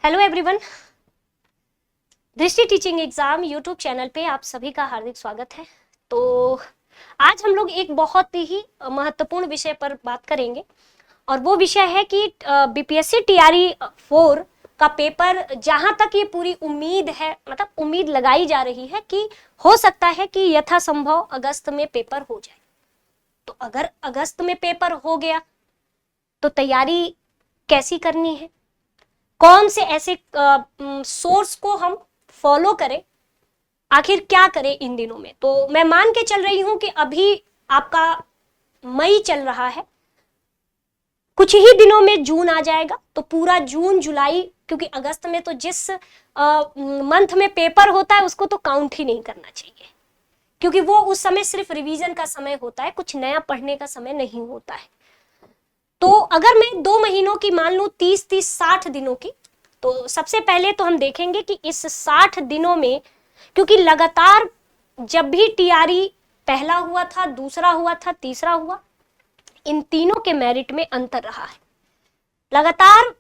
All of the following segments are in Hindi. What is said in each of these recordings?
हेलो एवरीवन, दृष्टि टीचिंग एग्जाम यूट्यूब चैनल पे आप सभी का हार्दिक स्वागत है। तो आज हम लोग एक बहुत ही महत्वपूर्ण विषय पर बात करेंगे और वो विषय है कि बीपीएससी टीआरई 4 का पेपर, जहां तक ये पूरी उम्मीद है, मतलब उम्मीद लगाई जा रही है कि हो सकता है कि यथासंभव अगस्त में पेपर हो जाए। तो अगर अगस्त में पेपर हो गया तो तैयारी कैसी करनी है, कौन से ऐसे सोर्स को हम फॉलो करें, आखिर क्या करें इन दिनों में। तो मैं मान के चल रही हूं कि अभी आपका मई चल रहा है, कुछ ही दिनों में जून आ जाएगा। तो पूरा जून जुलाई, क्योंकि अगस्त में तो जिस मंथ में पेपर होता है उसको तो काउंट ही नहीं करना चाहिए, क्योंकि वो उस समय सिर्फ रिवीजन का समय होता है, कुछ नया पढ़ने का समय नहीं होता है। तो अगर मैं 2 महीनों की मान लूं, 30-60 दिनों की, तो सबसे पहले तो हम देखेंगे कि इस 60 दिनों में, क्योंकि लगातार जब भी टीआरई पहला हुआ था, दूसरा हुआ था, तीसरा हुआ, इन तीनों के मेरिट में अंतर रहा है लगातार।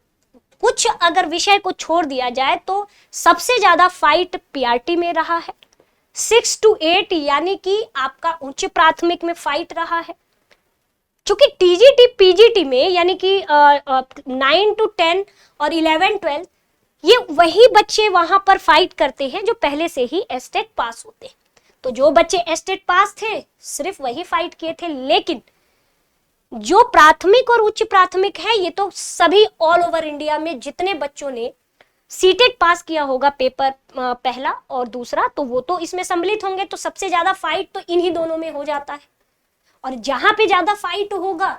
कुछ अगर विषय को छोड़ दिया जाए तो सबसे ज्यादा फाइट पीआरटी में रहा है। 6 to 8 यानी कि आपका उच्च प्राथमिक में फाइट रहा है। चूंकि टीजीटी पीजीटी में यानी कि 9 to 10 और 11-12 ये वही बच्चे वहां पर फाइट करते हैं जो पहले से ही एस्टेट पास होते हैं। तो जो बच्चे एस्टेट पास थे सिर्फ वही फाइट किए थे, लेकिन जो प्राथमिक और उच्च प्राथमिक है, ये तो सभी ऑल ओवर इंडिया में जितने बच्चों ने सीटेट पास किया होगा पेपर पहला और दूसरा, तो वो तो इसमें सम्मिलित होंगे। तो सबसे ज्यादा फाइट तो इन्हीं दोनों में हो जाता है, और जहां पे ज्यादा फाइट होगा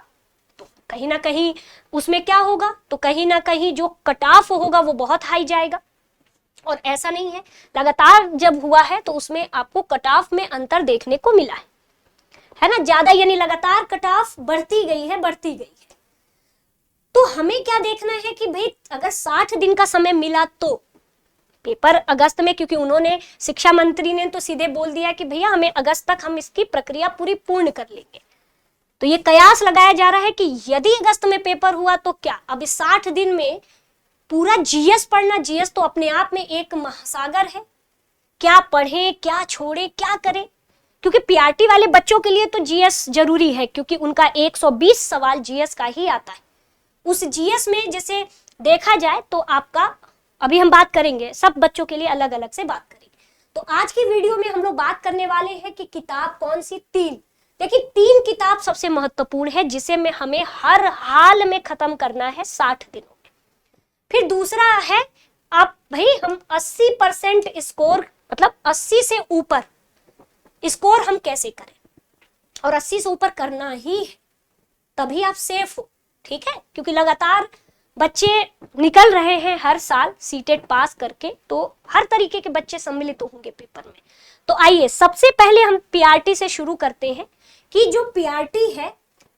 तो कहीं ना कहीं उसमें क्या होगा, तो कहीं ना कहीं जो कट ऑफ होगा वो बहुत हाई जाएगा। और ऐसा नहीं है, लगातार जब हुआ है तो उसमें आपको कट ऑफ में अंतर देखने को मिला है ना, ज्यादा, यानी लगातार कट ऑफ बढ़ती गई है। तो हमें क्या देखना है कि भाई अगर 60 दिन का समय मिला तो पेपर अगस्त में, क्योंकि उन्होंने, शिक्षा मंत्री ने तो सीधे बोल दिया कि भैया हमें अगस्त तक हम इसकी प्रक्रिया पूर्ण कर लेंगे। तो ये कयास लगाया जा रहा है कि यदि अगस्त में पेपर हुआ तो क्या अब इस 60 दिन में पूरा जीएस पढ़ना, जीएस तो अपने आप में एक महासागर है, क्या पढ़ें, क्या छोड़ें, क्या करें। क्योंकि पीआरटी वाले बच्चों के लिए तो जीएस जरूरी है, क्योंकि उनका 120 सवाल जीएस का ही आता है। उस जीएस में जैसे देखा जाए तो आपका, अभी हम बात करेंगे, सब बच्चों के लिए अलग अलग से बात करेंगे। तो आज की वीडियो में हम लोग बात करने वाले हैं कि किताब कौन सी, 3, देखिए 3 किताब सबसे महत्वपूर्ण है जिसे में हमें हर हाल में खत्म करना है 60 दिनों में। फिर दूसरा है, आप भाई हम 80% स्कोर, मतलब 80 से ऊपर स्कोर हम कैसे करें, और 80 से ऊपर करना ही है, तभी आप सेफ हो, ठीक है। क्योंकि लगातार बच्चे निकल रहे हैं हर साल सीटेट पास करके, तो हर तरीके के बच्चे सम्मिलित होंगे पेपर में। तो आइए सबसे पहले हम पीआरटी से शुरू करते हैं कि जो पीआरटी है,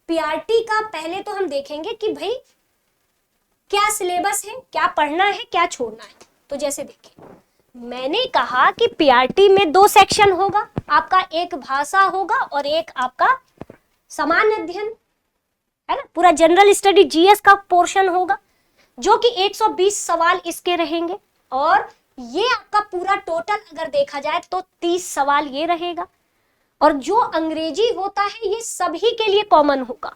पीआरटी का पहले तो हम देखेंगे कि भाई क्या सिलेबस है, क्या पढ़ना है, क्या छोड़ना है। तो जैसे देखिए, मैंने कहा कि पीआरटी में 2 सेक्शन होगा आपका, एक भाषा होगा और एक आपका सामान्य अध्ययन, है ना, पूरा जनरल स्टडी जीएस का पोर्शन होगा, जो कि 120 सवाल इसके रहेंगे। और ये आपका पूरा टोटल अगर देखा जाए तो 30 सवाल ये रहेगा। और जो अंग्रेजी होता है ये सभी के लिए कॉमन होगा,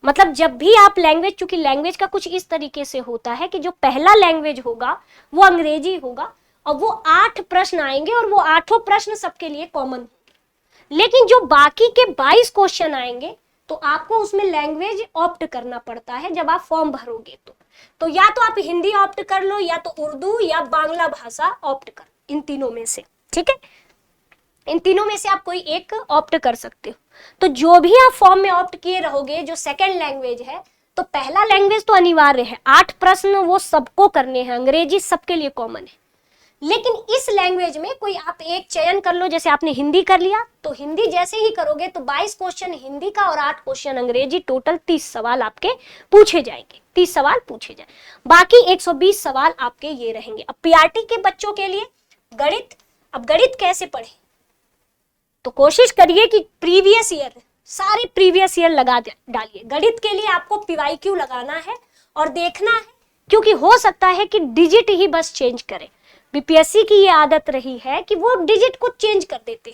मतलब जब भी आप लैंग्वेज, चूंकि लैंग्वेज का कुछ इस तरीके से होता है कि जो पहला लैंग्वेज होगा वो अंग्रेजी होगा, और वो 8 प्रश्न आएंगे और वो 8 प्रश्न सबके लिए कॉमन होंगे। लेकिन जो बाकी के 22 क्वेश्चन आएंगे तो आपको उसमें लैंग्वेज ऑप्ट करना पड़ता है जब आप फॉर्म भरोगे। तो या तो आप हिंदी ऑप्ट कर लो, या तो उर्दू या बांग्ला भाषा ऑप्ट कर, इन तीनों में से, ठीक है, इन तीनों में से आप कोई एक ऑप्ट कर सकते हो। तो जो भी आप फॉर्म में ऑप्ट किए रहोगे, जो सेकंड लैंग्वेज है, तो पहला लैंग्वेज तो अनिवार्य है, 8 प्रश्न वो सबको करने हैं, अंग्रेजी सबके लिए कॉमन है। लेकिन इस लैंग्वेज में कोई आप एक चयन कर लो, जैसे आपने हिंदी कर लिया, तो हिंदी जैसे ही करोगे तो 22 क्वेश्चन हिंदी का और 8 क्वेश्चन अंग्रेजी, टोटल 30 सवाल आपके पूछे जाएंगे, 30 सवाल पूछे जाए, बाकी 120 सवाल आपके ये रहेंगे। अब पीआरटी के बच्चों के लिए गणित, अब गणित कैसे पढ़े, तो कोशिश करिए कि प्रीवियस ईयर, सारे प्रीवियस ईयर लगा डालिए। गणित के लिए आपको पीवाईक्यू लगाना है और देखना है क्योंकि हो सकता है कि डिजिट ही बस चेंज करे। बीपीएससी की ये आदत रही है कि वो डिजिट को चेंज कर देते,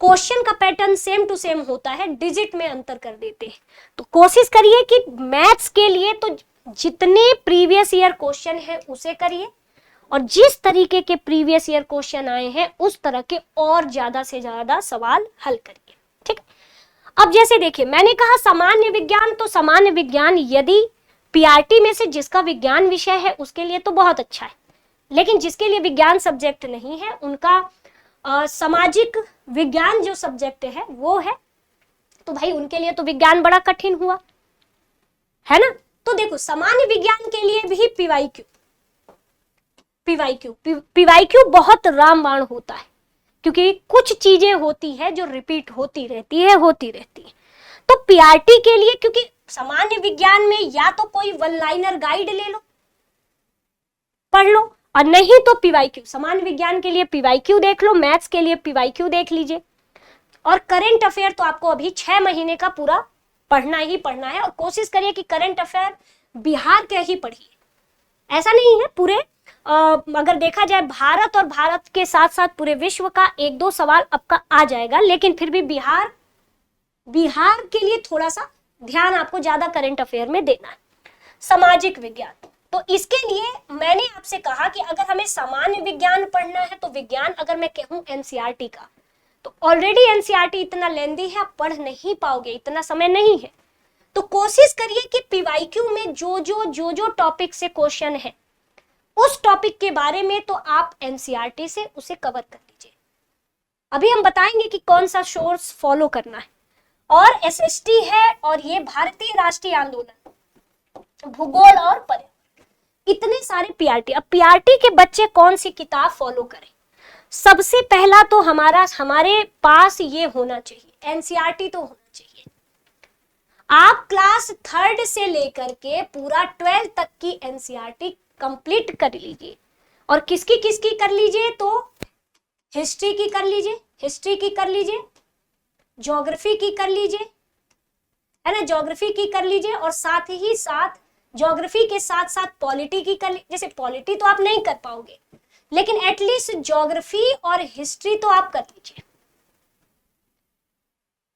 क्वेश्चन का पैटर्न सेम टू सेम होता है, डिजिट में अंतर कर देते हैं। तो कोशिश करिए कि मैथ्स के लिए तो जितने प्रीवियस ईयर क्वेश्चन है उसे करिए, और जिस तरीके के प्रीवियस ईयर क्वेश्चन आए हैं उस तरह के और ज्यादा से ज्यादा सवाल हल करिए। ठीक। अब जैसे देखिए, मैंने कहा सामान्य विज्ञान, तो सामान्य विज्ञान यदि पीआरटी में से जिसका विज्ञान विषय है उसके लिए तो बहुत अच्छा है, लेकिन जिसके लिए विज्ञान सब्जेक्ट नहीं है उनका सामाजिक विज्ञान जो सब्जेक्ट है वो है, तो भाई उनके लिए तो विज्ञान बड़ा कठिन हुआ, है ना। तो देखो, सामान्य विज्ञान के लिए भी पीवाईक्यू बहुत रामबाण होता है, क्योंकि कुछ चीजें होती है जो रिपीट होती रहती है। तो पीआरटी के लिए, क्योंकि सामान्य विज्ञान में या तो कोई वन लाइनर गाइड ले लो, पढ़ लो, और नहीं तो पीवाईक्यू। सामान्य विज्ञान के लिए पीवाईक्यू देख लो, मैथ्स के लिए पीवाईक्यू देख लीजिए, और करंट अफेयर तो आपको अभी 6 महीने का पूरा पढ़ना ही पढ़ना है, और कोशिश करिए कि करंट अफेयर बिहार के ही पढ़िए। ऐसा नहीं है पूरे अगर देखा जाए भारत और भारत के साथ साथ पूरे विश्व का 1-2 सवाल आपका आ जाएगा, लेकिन फिर भी बिहार के लिए थोड़ा सा ध्यान आपको ज्यादा करंट अफेयर में देना है। सामाजिक विज्ञान, तो इसके लिए मैंने आपसे कहा कि अगर हमें सामान्य विज्ञान पढ़ना है तो विज्ञान अगर मैं कहूं एनसीईआरटी का, तो ऑलरेडी एनसीईआरटी इतना लेंदी है, आप पढ़ नहीं पाओगे, इतना समय नहीं है। तो कोशिश करिए कि पीवाईक्यू में जो टॉपिक से क्वेश्चन है उस टॉपिक के बारे में तो आप एनसीईआरटी से उसे कवर कर लीजिए। अभी हम बताएंगे कि कौन सा सोर्स फॉलो करना है। और एसएसटी है, और ये भारतीय राष्ट्रीय आंदोलन, भूगोल और पर्यावरण, इतने सारे पीआरटी। अब पीआरटी के बच्चे कौन सी किताब फॉलो करें? सबसे पहला तो हमारे पास ये होना चाहिए, एनसीईआरटी तो होना चाहिए। आप क्लास 3rd से लेकर के पूरा 12th तक की एनसीईआरटी कंप्लीट कर लीजिए। और किसकी कर लीजिए? तो हिस्ट्री की कर लीजिए, ज्योग्राफी की कर लीजिए, है ना, ज्योग्राफी की कर लीजिए, और साथ ही साथ ज्योग्राफी के साथ साथ पॉलिटी की कर लीजिए। जैसे पॉलिटी तो आप नहीं कर पाओगे, लेकिन एटलीस्ट ज्योग्राफी और हिस्ट्री तो आप कर लीजिए।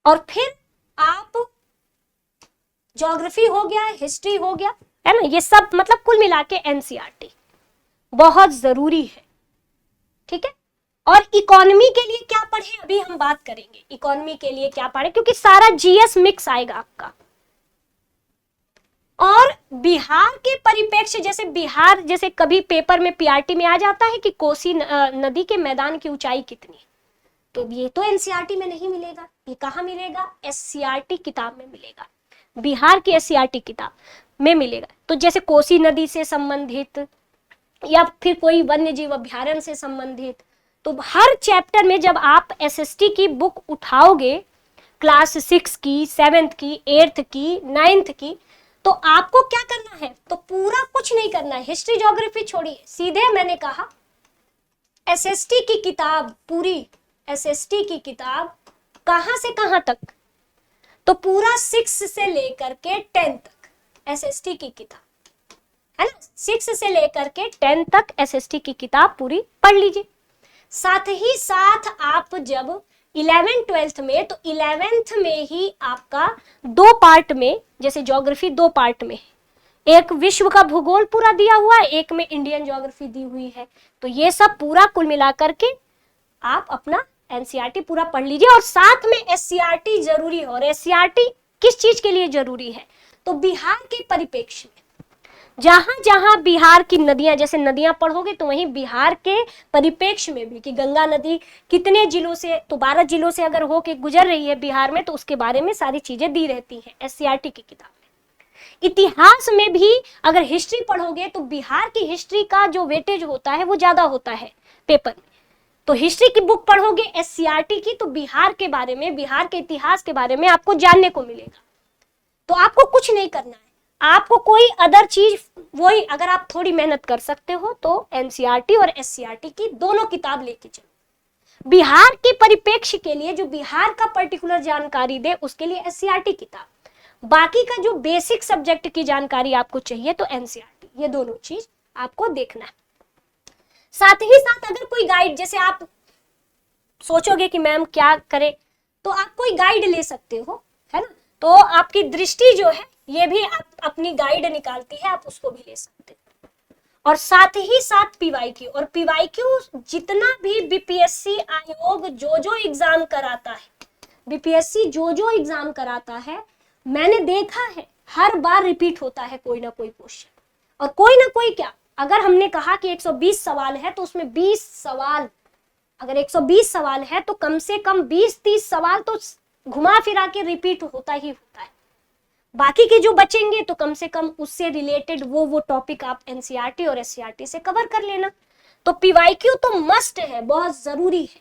और फिर आप ज्योग्राफी हो गया, हिस्ट्री हो गया, है ना, ये सब मतलब कुल मिला के एनसीईआरटी बहुत जरूरी है। ठीक है। और इकोनॉमी के लिए क्या पढ़े, अभी हम बात करेंगे इकोनॉमी के लिए क्या पढ़े, क्योंकि सारा जीएस मिक्स आएगा आपका। और बिहार के परिप्रेक्ष्य, जैसे कभी पेपर में पीआरटी में आ जाता है कि कोसी नदी के मैदान की ऊंचाई कितनी, तो ये तो एनसीईआरटी में नहीं मिलेगा, ये कहाँ मिलेगा? एससीईआरटी किताब में मिलेगा, बिहार की एससीईआरटी किताब में मिलेगा। तो जैसे कोसी नदी से संबंधित या फिर कोई वन्य जीव अभ्यारण्य से संबंधित, तो हर चैप्टर में जब आप एसएसटी की बुक उठाओगे, क्लास 6 की, 7th की, 8th की, 9th की, तो आपको क्या करना है? तो पूरा कुछ नहीं करना है, हिस्ट्री ज्योग्राफी छोड़िए, सीधे मैंने कहा एसएसटी की किताब, पूरी एसएसटी की किताब कहां से कहां तक? तो पूरा 6 से लेकर के 10 तक एसएसटी की किताब, है ना, 6 से लेकर के 10 तक एसएसटी की किताब पूरी पढ़ लीजिए। साथ ही साथ आप जब 11th 12th में, तो 11th में ही आपका 2 पार्ट में, जैसे ज्योग्राफी 2 पार्ट में, एक विश्व का भूगोल पूरा दिया हुआ है, एक में इंडियन ज्योग्राफी दी हुई है। तो ये सब पूरा कुल मिला करके आप अपना एनसीईआरटी पूरा पढ़ लीजिए। और साथ में एससीईआरटी जरूरी है। और एससीईआरटी किस चीज के लिए जरूरी है? तो बिहार के परिप्रेक्ष्य में, जहां जहां बिहार की नदियां, जैसे नदियां पढ़ोगे तो वहीं बिहार के परिप्रेक्ष्य में भी, कि गंगा नदी कितने जिलों से, तो 12 जिलों से अगर होके गुजर रही है बिहार में, तो उसके बारे में सारी चीजें दी रहती हैं एससीईआरटी की किताब में। इतिहास में भी अगर हिस्ट्री पढ़ोगे तो बिहार की हिस्ट्री का जो वेटेज होता है वो ज्यादा होता है पेपर में। तो हिस्ट्री की बुक पढ़ोगे एससीईआरटी की, तो बिहार के बारे में, बिहार के इतिहास के बारे में आपको जानने को मिलेगा। तो आपको कुछ नहीं करना है, आपको कोई अदर चीज, वही अगर आप थोड़ी मेहनत कर सकते हो तो एनसीईआरटी और एससीईआरटी की दोनों किताब लेके चलो। बिहार के परिप्रेक्ष्य के लिए, जो बिहार का पर्टिकुलर जानकारी दे, उसके लिए एससीईआरटी किताब। बाकी का जो बेसिक सब्जेक्ट की जानकारी आपको चाहिए तो एनसीईआरटी। ये दोनों चीज आपको देखना है। साथ ही साथ अगर कोई गाइड, जैसे आप सोचोगे कि मैम क्या करें, तो आप कोई गाइड ले सकते हो, है ना। तो आपकी दृष्टि जो है ये भी आप अपनी गाइड निकालती है, आप उसको भी ले सकते हो। और साथ ही साथ पीवाईक्यू, और पीवाईक्यू जितना भी बीपीएससी आयोग जो एग्जाम कराता है, बीपीएससी जो एग्जाम कराता है, मैंने देखा है हर बार रिपीट होता है कोई ना कोई क्वेश्चन। और कोई ना कोई क्या, अगर हमने कहा कि 120 सवाल है तो उसमें 20 सवाल, अगर 120 सवाल है तो कम से कम 20-30 सवाल तो घुमा फिरा के रिपीट होता ही होता है। बाकी के जो बचेंगे तो कम से कम उससे रिलेटेड वो टॉपिक आप एनसीईआरटी और एससीईआरटी से कवर कर लेना। तो पीवाईक्यू तो मस्ट है, बहुत जरूरी है,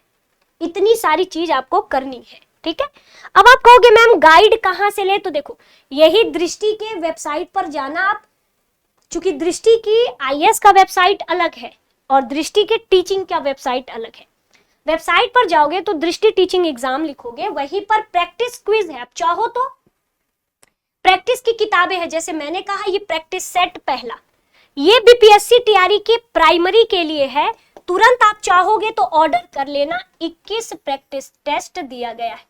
इतनी सारी चीज आपको करनी है, ठीक है। अब आप कहोगे मैम गाइड कहां से ले, तो देखो यही दृष्टि के वेबसाइट पर जाना आप, चूंकि दृष्टि की आईएएस का वेबसाइट अलग है और दृष्टि के टीचिंग का वेबसाइट अलग है। वेबसाइट पर जाओगे तो दृष्टि टीचिंग एग्जाम लिखोगे, वहीं पर प्रैक्टिस क्विज है, आप चाहो तो प्रैक्टिस की किताबें हैं, जैसे मैंने कहा ये प्रैक्टिस सेट पहला, ये बीपीएससी टीआरई के प्राइमरी के लिए है, तुरंत आप चाहोगे तो ऑर्डर कर लेना। 21 प्रैक्टिस टेस्ट दिया गया है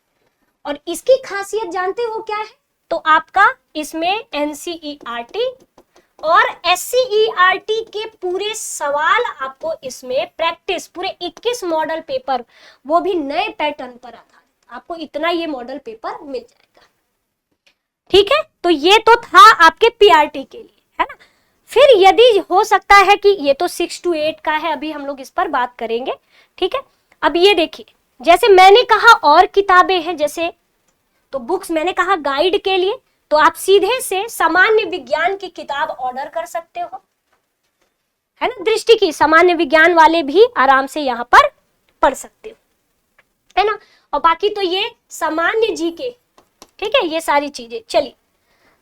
और इसकी खासियत जानते हो क्या है, तो आपका इसमें एनसीईआरटी और एससीईआरटी के पूरे सवाल आपको इसमें प्रैक्टिस, पूरे 21 मॉडल पेपर, वो भी नए पैटर्न पर आधारित, आपको इतना ये मॉडल पेपर मिल जाएगा, ठीक है। तो ये तो था आपके पीआरटी के लिए, है ना। फिर यदि हो सकता है कि ये तो 6 to 8 का है, अभी हम लोग इस पर बात करेंगे, ठीक है। अब ये देखिए, जैसे मैंने कहा और किताबें हैं, जैसे तो बुक्स मैंने कहा गाइड के लिए, तो आप सीधे से सामान्य विज्ञान की किताब ऑर्डर कर सकते हो, है ना। दृष्टि की सामान्य विज्ञान वाले भी आराम से यहां पर पढ़ सकते हो, है ना। और बाकी तो ये सामान्य जीके, ठीक है, ये सारी चीजें। चलिए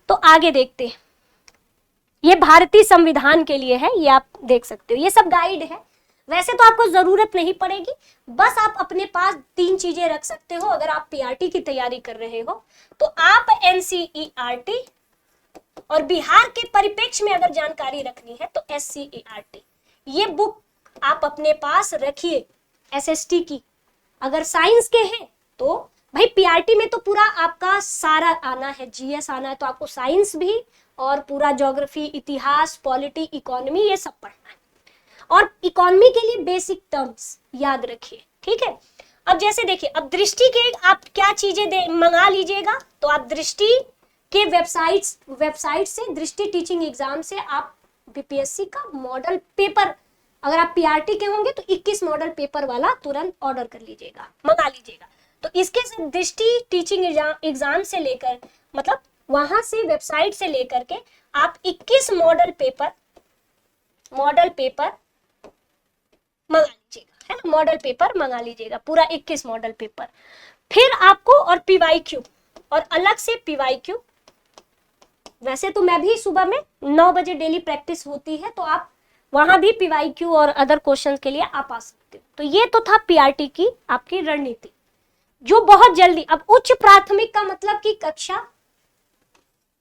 तो आगे देखते हैं, ये भारतीय संविधान के लिए है, ये आप देख सकते हो, ये सब गाइड है। वैसे तो आपको जरूरत नहीं पड़ेगी, बस आप अपने पास 3 चीजें रख सकते हो। अगर आप पीआरटी की तैयारी कर रहे हो तो आप एनसीईआरटी, और बिहार के परिप्रेक्ष्य में अगर जानकारी रखनी है तो एससीईआरटी, ये बुक आप अपने पास रखिए। एसएसटी की अगर साइंस के हैं तो भाई पीआरटी में तो पूरा आपका सारा आना है, जीएस आना है, तो आपको साइंस भी और पूरा ज्योग्राफी, इतिहास, पॉलिटी, इकोनॉमी, ये सब पढ़ना है। और इकोनॉमी के लिए बेसिक टर्म्स याद रखिए, ठीक है। अब जैसे देखिए, अब दृष्टि के आप क्या चीजें मंगा लीजिएगा, तो आप दृष्टि के वेबसाइट से, दृष्टि टीचिंग एग्जाम से आप बीपीएससी का मॉडल पेपर, अगर आप पीआरटी के होंगे तो 21 मॉडल पेपर वाला तुरंत ऑर्डर कर लीजिएगा, मंगा लीजिएगा। तो इसके साथ दृष्टि टीचिंग एग्जाम से लेकर, मतलब वहां से वेबसाइट से लेकर के आप 21 मॉडल पेपर मंगा लीजिएगा, है ना। मॉडल पेपर मंगा लीजिएगा, पूरा 21 मॉडल पेपर। फिर आपको और पीवाईक्यू, और अलग से पीवाईक्यू, वैसे तो मैं भी सुबह में 9 बजे डेली प्रैक्टिस होती है, तो आप वहां भी पीवाईक्यू और अदर क्वेश्चन के लिए आप आ सकते हो। तो ये तो था पीआरटी की आपकी रणनीति, जो बहुत जल्दी, अब उच्च प्राथमिक का मतलब कि कक्षा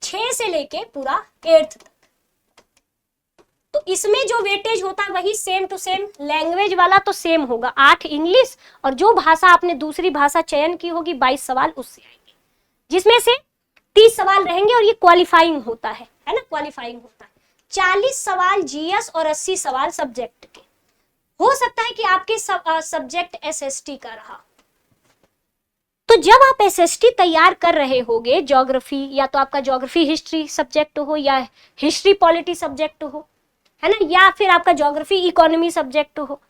6 से लेके पूरा 8th तक, तो इसमें जो वेटेज होता है वही सेम टू सेम, लैंग्वेज वाला तो सेम होगा, 8 इंग्लिश, और जो भाषा आपने दूसरी भाषा चयन की होगी 22 सवाल उससे आएंगे, जिसमें से 30 सवाल रहेंगे, और ये क्वालिफाइंग होता है ना, क्वालिफाइंग होता है। 40 सवाल जीएस और 80 सवाल सब्जेक्ट के। हो सकता है कि आपके सब्जेक्ट एसएसटी का रहा, तो जब आप एसएसटी तैयार कर रहे होगे, ज्योग्राफी, या तो आपका ज्योग्राफी हिस्ट्री सब्जेक्ट हो, या हिस्ट्री पॉलिटी सब्जेक्ट हो, है ना, या फिर आपका ज्योग्राफी इकोनॉमी सब्जेक्ट हो,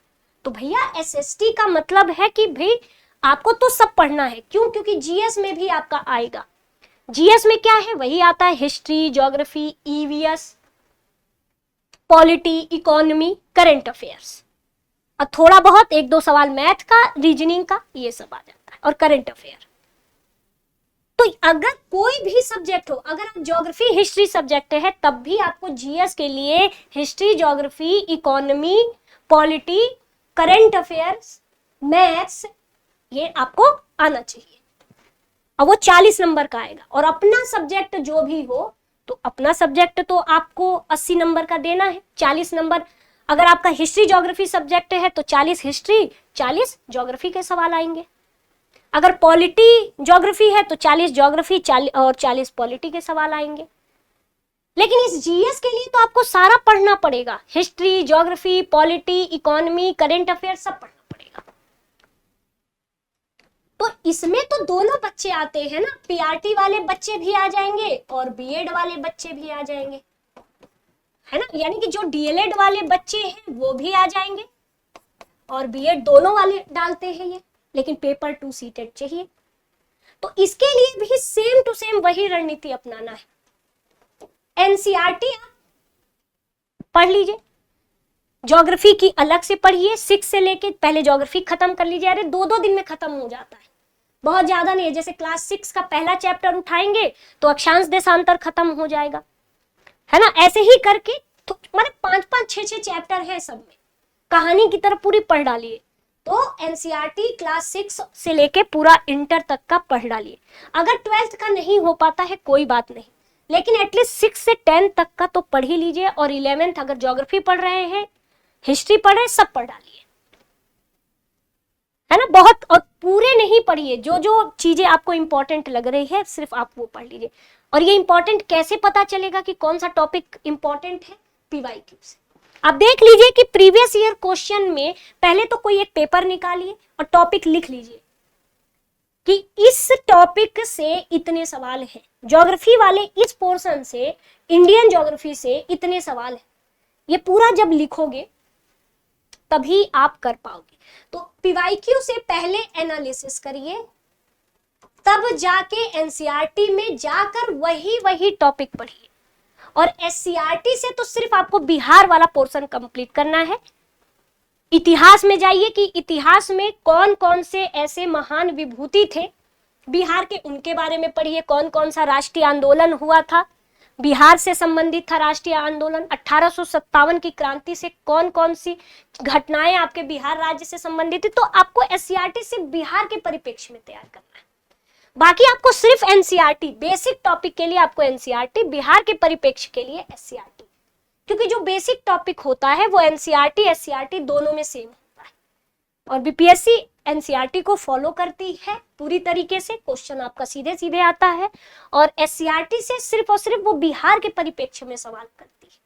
तो भैया एसएसटी का मतलब है कि भाई आपको तो सब पढ़ना है। क्यों? क्योंकि जीएस में भी आपका आएगा। जीएस में क्या है? वही आता है, history, geography, EVS, polity, economy, current affairs, और थोड़ा बहुत 1-2 सवाल मैथ का, रीजनिंग का, ये सब आ जाता है, और करंट अफेयर। तो अगर कोई भी सब्जेक्ट हो, अगर आप ज्योग्राफी हिस्ट्री सब्जेक्ट है, तब भी आपको जीएस के लिए history, geography, economy, polity, current affairs, maths, ये आपको आना चाहिए। अब वो 40 नंबर का आएगा, और अपना सब्जेक्ट जो भी हो तो अपना सब्जेक्ट तो आपको 80 नंबर का देना है, 40 नंबर। अगर आपका हिस्ट्री ज्योग्राफी सब्जेक्ट है तो 40 हिस्ट्री, 40 ज्योग्राफी के सवाल आएंगे। अगर पॉलिटी ज्योग्राफी है तो 40 ज्योग्राफी और 40 पॉलिटी के सवाल आएंगे। लेकिन इस जीएस के लिए तो आपको सारा पढ़ना पड़ेगा, history, geography, polity, economy, current affair सब पढ़ना पड़ेगा। तो इसमें तो दोनों बच्चे आते हैं ना, पीआरटी वाले बच्चे भी आ जाएंगे और बीएड वाले बच्चे भी आ जाएंगे, है ना। यानी कि जो डीएलएड वाले बच्चे हैं वो भी आ जाएंगे और बीएड दोनों वाले डालते हैं ये, लेकिन पेपर 2 सीटेड चाहिए। तो इसके लिए भी सेम टू सेम वही रणनीति अपनाना है। एनसीईआरटी आप पढ़ लीजिए, ज्योग्राफी की अलग से पढ़िए, 6 से लेके पहले ज्योग्राफी खत्म कर लीजिए। अरे 2-2 दिन में खत्म हो जाता है, बहुत ज्यादा नहीं है। जैसे क्लास 6 का पहला चैप्टर उठाएंगे तो अक्षांश देशांतर खत्म हो जाएगा, है ना। ऐसे ही करके तो मतलब 5-5, 6-6 चैप्टर है सब में, कहानी की तरह पूरी पढ़ डालिए। तो एनसीईआरटी क्लास 6 से लेके पूरा इंटर तक का पढ़ डालिए। अगर 12th का नहीं हो पाता है कोई बात नहीं, लेकिन एटलीस्ट 6 से 10 तक का तो पढ़ ही लीजिए। और 11th अगर ज्योग्राफी पढ़ रहे हैं, हिस्ट्री पढ़ रहे हैं, सब पढ़ डालिए, है ना। बहुत और पूरे नहीं पढ़िए, जो जो चीजें आपको इंपॉर्टेंट लग रही है सिर्फ आप वो पढ़ लीजिए। और ये इंपॉर्टेंट कैसे पता चलेगा कि कौन सा टॉपिक इंपॉर्टेंट है? पीवाईक्यू से। आप देख लीजिए कि प्रीवियस ईयर क्वेश्चन में पहले तो कोई एक पेपर निकालिए और टॉपिक लिख लीजिए कि इस टॉपिक से इतने सवाल हैं, ज्योग्राफी वाले इस पोर्शन से, इंडियन ज्योग्राफी से इतने सवाल हैं। ये पूरा जब लिखोगे तभी आप कर पाओगे। तो पीवाईक्यू से पहले एनालिसिस करिए, तब जाके एनसीईआरटी में जाकर वही टॉपिक पढ़िए। और एससीईआरटी से तो सिर्फ आपको बिहार वाला पोर्शन कंप्लीट करना है। इतिहास में जाइए कि इतिहास में कौन कौन से ऐसे महान विभूति थे बिहार के, उनके बारे में पढ़िए। कौन कौन सा राष्ट्रीय आंदोलन हुआ था, बिहार से संबंधित था राष्ट्रीय आंदोलन। 1857 की क्रांति से कौन कौन सी घटनाएं आपके बिहार राज्य से संबंधित थी। तो आपको एससीईआरटी से बिहार के परिप्रेक्ष्य में तैयार करना है। बाकी आपको सिर्फ एनसीईआरटी, बेसिक टॉपिक के लिए आपको एनसीईआरटी, बिहार के परिप्रेक्ष्य के लिए एससीईआरटी, क्योंकि जो बेसिक टॉपिक होता है वो एनसीईआरटी एससीईआरटी दोनों में सेम होता है। और बीपीएससी एनसीईआरटी को फॉलो करती है पूरी तरीके से, क्वेश्चन आपका सीधे सीधे आता है। और एससीईआरटी से सिर्फ और सिर्फ वो बिहार के परिप्रेक्ष्य में सवाल करती है।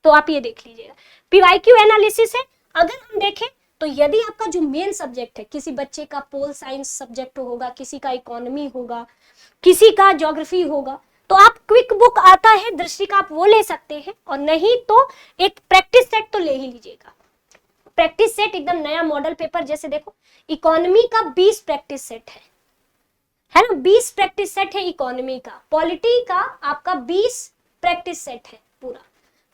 तो आप ये देख लीजिएगा, पीवाईक्यू एनालिसिस है। अगर हम देखें तो यदि आपका जो मेन सब्जेक्ट है, किसी बच्चे का पोल साइंस सब्जेक्ट होगा, किसी का इकोनॉमी होगा, किसी का ज्योग्राफी होगा, तो आप क्विक बुक आता है दृष्टि का, आप वो ले सकते हैं। और नहीं तो एक प्रैक्टिस सेट तो ले ही लीजिएगा। प्रैक्टिस सेट एकदम नया मॉडल पेपर, जैसे देखो इकोनॉमी का 20 प्रैक्टिस सेट है ना, 20 प्रैक्टिस सेट है इकोनॉमी का। पॉलिटी का आपका 20 प्रैक्टिस सेट है पूरा।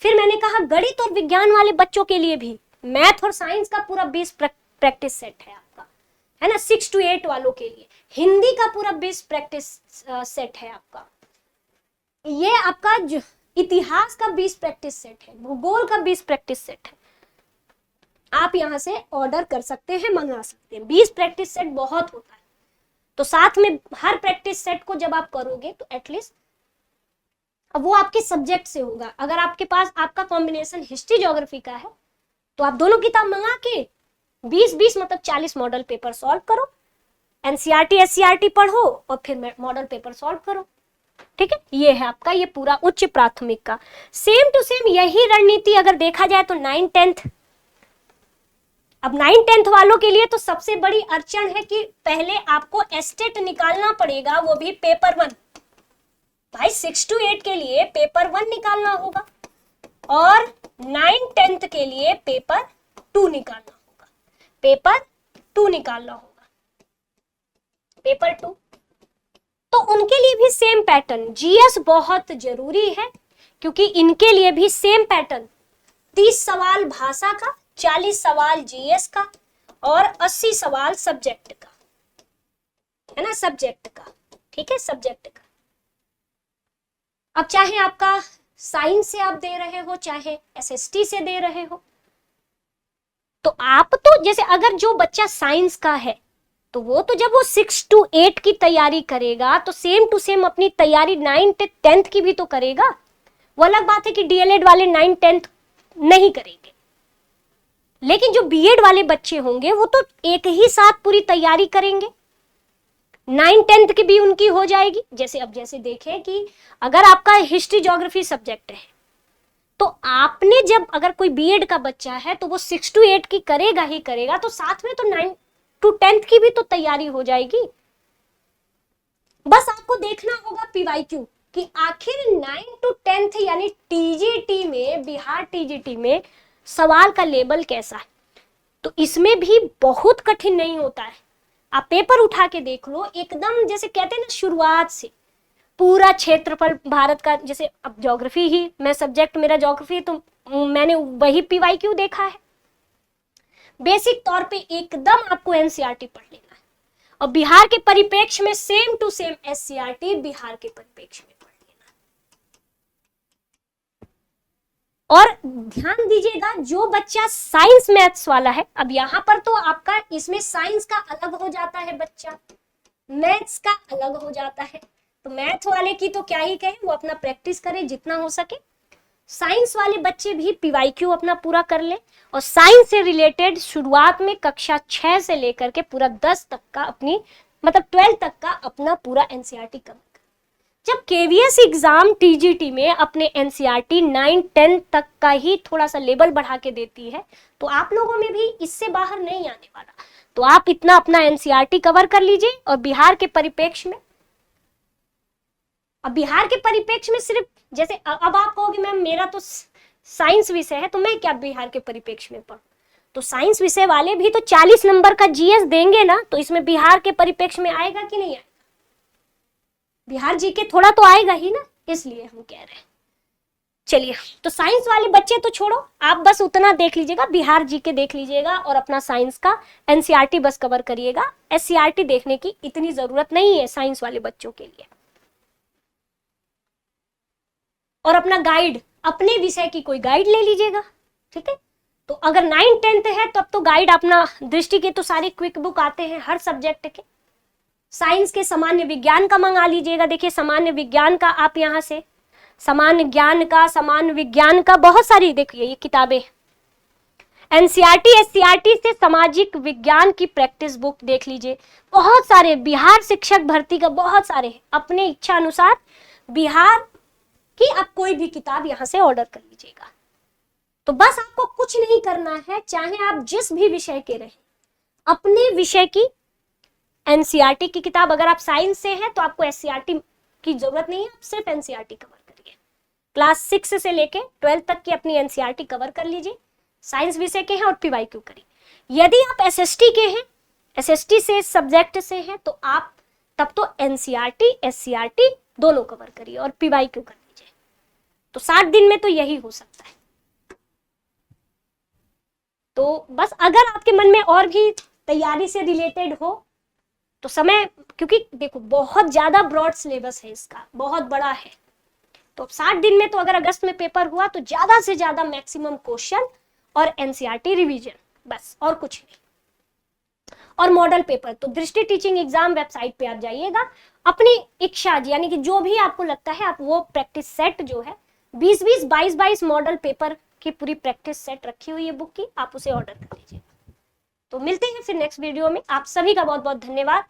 फिर मैंने कहा गणित और विज्ञान वाले बच्चों के लिए भी, मैथ और साइंस का पूरा 20 प्रैक्टिस सेट है आपका, है ना। 6 to 8 वालों के लिए हिंदी का पूरा 20 प्रैक्टिस सेट है आपका। ये आपका इतिहास का 20 प्रैक्टिस सेट है, भूगोल का 20 प्रैक्टिस सेट है। आप यहां से ऑर्डर कर सकते हैं, मंगा सकते हैं। 20 प्रैक्टिस सेट बहुत होता है। तो साथ में हर प्रैक्टिस सेट को जब आप करोगे तो एटलीस्ट अब वो आपके सब्जेक्ट से होगा। अगर आपके पास आपका कॉम्बिनेशन हिस्ट्री ज्योग्राफी का है तो आप दोनों किताब मंगा के 20-20 मतलब 40 मॉडल पेपर सॉल्व करो, एनसीईआरटी एससीईआरटी पढ़ो और फिर मॉडल पेपर सॉल्व करो। ठीक है, ये है आपका ये पूरा उच्च प्राथमिक का। सेम टू सेम यही रणनीति अगर देखा जाए तो 9-10। अब 9-10 वालों के लिए तो सबसे बड़ी अड़चन है कि पहले आपको एस्टेट निकालना पड़ेगा, वो भी पेपर 1। भाई 6 to 8 के लिए पेपर 1 निकालना होगा और 9-10 के लिए पेपर 2 निकालना होगा। पेपर 2 निकालना होगा, पेपर 2। तो उनके लिए भी सेम पैटर्न, जीएस बहुत जरूरी है क्योंकि इनके लिए भी सेम पैटर्न, 30 सवाल भाषा का, 40 सवाल जीएस का और 80 सवाल सब्जेक्ट का, है ना, सब्जेक्ट का। ठीक है, सब्जेक्ट का। अब चाहे आपका साइंस से आप दे रहे हो, चाहे एसएसटी से दे रहे हो, तो आप तो जैसे अगर जो बच्चा साइंस का है तो वो तो जब वो 6 to 8 की तैयारी करेगा तो सेम टू सेम अपनी तैयारी 9th 10th की भी तो करेगा। वो अलग बात है कि डीएलएड वाले 9 10th नहीं करेंगे, लेकिन जो बीएड वाले बच्चे होंगे वो तो एक ही साथ पूरी तैयारी करेंगे, 9 10th की भी उनकी हो जाएगी। जैसे देखें कि अगर आपका हिस्ट्री ज्योग्राफी सब्जेक्ट है तो आपने जब अगर कोई बीएड का बच्चा है तो वो 6 to 8 की करेगा ही करेगा, तो साथ में तो 9 to 10th की भी तो तैयारी हो जाएगी। बस आपको देखना होगा पीवाईक्यू कि आखिर 9 to 10th यानी टीजीटी में, बिहार टीजीटी में सवाल का लेवल कैसा है। तो इसमें भी बहुत कठिन नहीं होता है, आप पेपर उठा के देख लो, एकदम जैसे कहते हैं ना शुरुआत से पूरा क्षेत्रफल भारत का, जैसे अब ज्योग्राफी ही मैं सब्जेक्ट मेरा ज्योग्राफी है तो मैंने वही पीवाईक्यू देखा है। बेसिक तौर पे एकदम आपको एनसीईआरटी पढ़ लेना है और बिहार के परिप्रेक्ष्य में same to same SCERT Bihar के परिप्रेक्ष्य में पढ़ लेना है। और ध्यान दीजिएगा जो बच्चा साइंस मैथ्स वाला है, अब यहां पर तो आपका इसमें साइंस का अलग हो जाता है बच्चा, मैथ्स का अलग हो जाता है, तो मैथ वाले की तो क्या ही कहें, वो अपना प्रैक्टिस करे जितना हो सके। साइंस वाले बच्चे भी पीवाईक्यू अपना पूरा कर ले और साइंस से रिलेटेड शुरुआत में कक्षा 6 से लेकर के पूरा 10 तक का अपनी मतलब 12 तक का अपना पूरा एनसीईआरटी कवर कर। जब केवीएस एग्जाम टीजीटी में अपने एनसीईआरटी 9 10 तक का ही थोड़ा सा लेवल बढ़ा के देती है, तो आप लोगों में भी इससे बाहर नहीं आने वाला। तो आप इतना अपना एनसीईआरटी कवर कर लीजिए और बिहार के परिप्रेक्ष्य में, अब बिहार के परिप्रेक्ष्य में सिर्फ जैसे अब आप कहोगे मैम मेरा तो साइंस विषय है तो मैं क्या बिहार के परिप्रेक्ष्य में पढ़ूं, तो साइंस विषय वाले भी तो 40 नंबर का जीएस देंगे ना, तो इसमें बिहार के परिप्रेक्ष्य में आएगा कि नहीं आएगा, बिहार जीके थोड़ा तो आएगा ही ना, इसलिए हम कह रहे हैं। चलिए, तो साइंस वाले बच्चे तो छोड़ो, आप बस उतना देख लीजिएगा, बिहार जीके देख लीजिएगा और अपना साइंस का एनसीईआरटी बस कवर करिएगा। एससीईआरटी देखने की इतनी जरूरत नहीं है साइंस वाले बच्चों के लिए। और अपना गाइड, अपने विषय की कोई गाइड ले लीजिएगा, ठीक है। तो अगर 9 10th है तब तो गाइड अपना दृष्टि के तो सारे क्विक बुक आते हैं हर सब्जेक्ट के। साइंस के सामान्य विज्ञान का मंगा लीजिएगा, देखिए सामान्य विज्ञान का आप यहाँ से सामान्य ज्ञान का, सामान्य विज्ञान का बहुत सारी देखिए ये किताबें। एनसीईआरटी एससीईआरटी से सामाजिक विज्ञान की प्रैक्टिस बुक देख लीजिए, बहुत सारे बिहार शिक्षक भर्ती का बहुत सारे हैं, अपने इच्छा अनुसार बिहार कि आप कोई भी किताब यहां से ऑर्डर कर लीजिएगा। तो बस आपको कुछ नहीं करना है, चाहे आप जिस भी विषय के रहे, अपने विषय की एनसीईआरटी की किताब, अगर आप साइंस से हैं तो आपको एससीईआरटी की जरूरत नहीं है, आप सिर्फ एनसीईआरटी कवर करिए। क्लास 6 से लेके 12 तक की अपनी एनसीईआरटी कवर कर लीजिए, साइंस विषय के हैं और पीवाईक्यू करिए। यदि आप एसएसटी के हैं, एसएसटी से सब्जेक्ट से हैं, तो आप तब तो एनसीईआरटी एससीईआरटी दोनों कवर करिए और पीवाईक्यू करिए। तो 60 दिन में तो यही हो सकता है। तो बस अगर आपके मन में और भी तैयारी से रिलेटेड हो तो समय, क्योंकि देखो बहुत ज्यादा ब्रॉड सिलेबस है इसका, बहुत बड़ा है, तो 60 दिन में तो अगर अगस्त में पेपर हुआ तो ज्यादा से ज्यादा मैक्सिमम क्वेश्चन और एनसीईआरटी रिवीजन, बस और कुछ नहीं। और मॉडल पेपर तो दृष्टि टीचिंग एग्जाम वेबसाइट पे आप जाइएगा, अपनी इच्छा यानी कि जो भी आपको लगता है आप वो प्रैक्टिस सेट जो है 20-20 22-22 मॉडल पेपर की पूरी प्रैक्टिस सेट रखी हुई है बुक की, आप उसे ऑर्डर कर लीजिए। तो मिलते हैं फिर नेक्स्ट वीडियो में। आप सभी का बहुत बहुत धन्यवाद।